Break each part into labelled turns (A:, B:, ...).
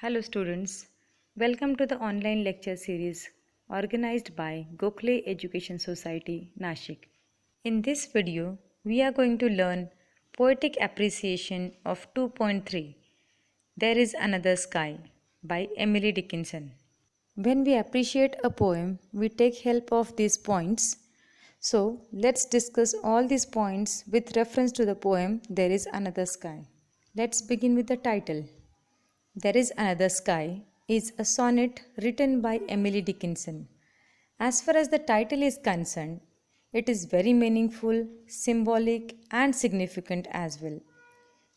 A: Hello students, welcome to the online lecture series organized by Gokhale Education Society, Nashik. In this video, we are going to learn Poetic Appreciation of 2.3 There is Another Sky by Emily Dickinson. When we appreciate a poem, we take help of these points. So, let's discuss all these points with reference to the poem There is Another Sky. Let's begin with the title. There is Another Sky is a sonnet written by Emily Dickinson. As far as the title is concerned, it is very meaningful, symbolic, and significant as well.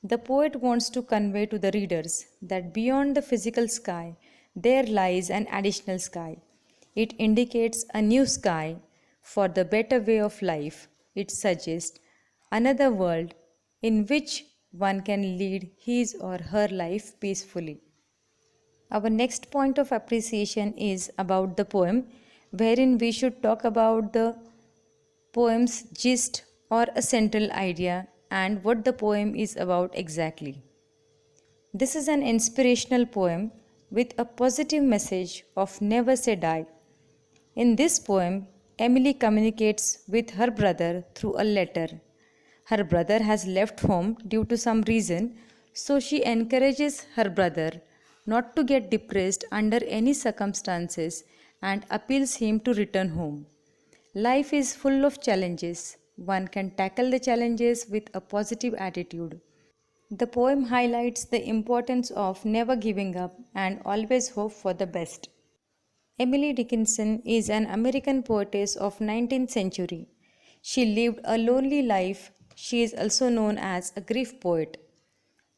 A: The poet wants to convey to the readers that beyond the physical sky, there lies an additional sky. It indicates a new sky for the better way of life. It suggests another world in which one can lead his or her life peacefully. Our next point of appreciation is about the poem, wherein we should talk about the poem's gist or a central idea and what the poem is about exactly. This is an inspirational poem with a positive message of never say die. In this poem, Emily communicates with her brother through a letter. Her brother has left home due to some reason, so she encourages her brother not to get depressed under any circumstances and appeals him to return home. Life is full of challenges. One can tackle the challenges with a positive attitude. The poem highlights the importance of never giving up and always hope for the best. Emily Dickinson is an American poetess of 19th century. She lived a lonely life. She is also known as a grief poet.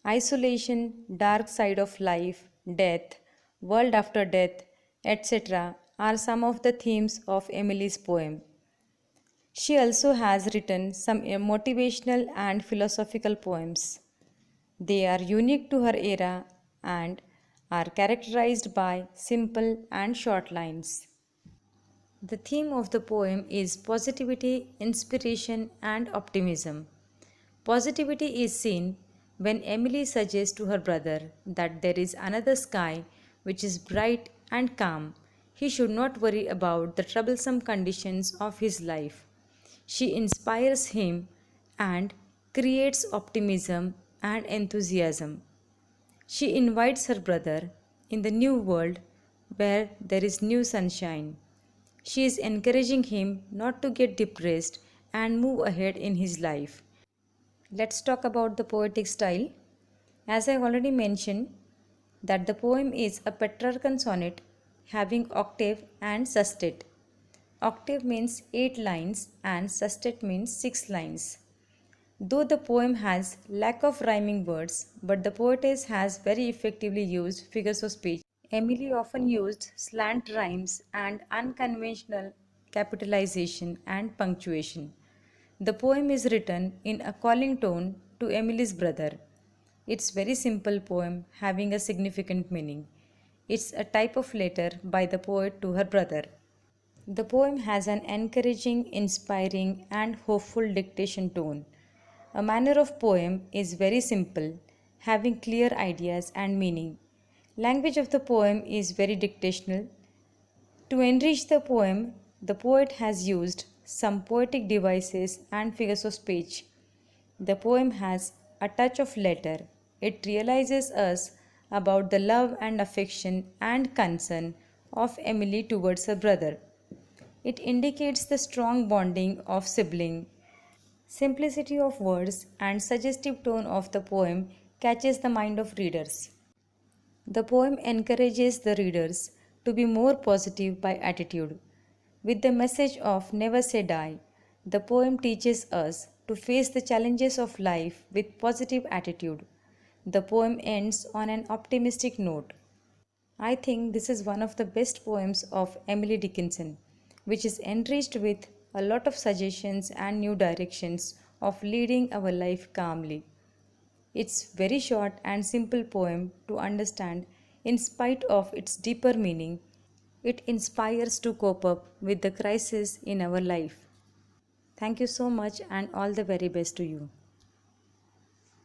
A: Isolation, dark side of life, death, world after death, etc. are some of the themes of Emily's poem. She also has written some motivational and philosophical poems. They are unique to her era and are characterized by simple and short lines. The theme of the poem is positivity, inspiration, and optimism. Positivity is seen when Emily suggests to her brother that there is another sky which is bright and calm. He should not worry about the troublesome conditions of his life. She inspires him and creates optimism and enthusiasm. She invites her brother in the new world where there is new sunshine. She is encouraging him not to get depressed and move ahead in his life. Let's talk about the poetic style. As I already mentioned, that the poem is a Petrarchan sonnet having octave and sestet. Octave means 8 lines and sestet means 6 lines. Though the poem has lack of rhyming words, but the poetess has very effectively used figures of speech. Emily often used slant rhymes and unconventional capitalization and punctuation. The poem is written in a calling tone to Emily's brother. It's very simple poem having a significant meaning. It's a type of letter by the poet to her brother. The poem has an encouraging, inspiring, and hopeful dictation tone. A manner of poem is very simple, having clear ideas and meaning. Language of the poem is very dictational. To enrich the poem, the poet has used some poetic devices and figures of speech. The poem has a touch of letter. It realizes us about the love and affection and concern of Emily towards her brother. It indicates the strong bonding of sibling. Simplicity of words and suggestive tone of the poem catches the mind of readers. The poem encourages the readers to be more positive by attitude. With the message of never say die, the poem teaches us to face the challenges of life with positive attitude. The poem ends on an optimistic note. I think this is one of the best poems of Emily Dickinson, which is enriched with a lot of suggestions and new directions of leading our life calmly. It's very short and simple poem to understand. In spite of its deeper meaning, it inspires to cope up with the crisis in our life. Thank you so much and all the very best to you.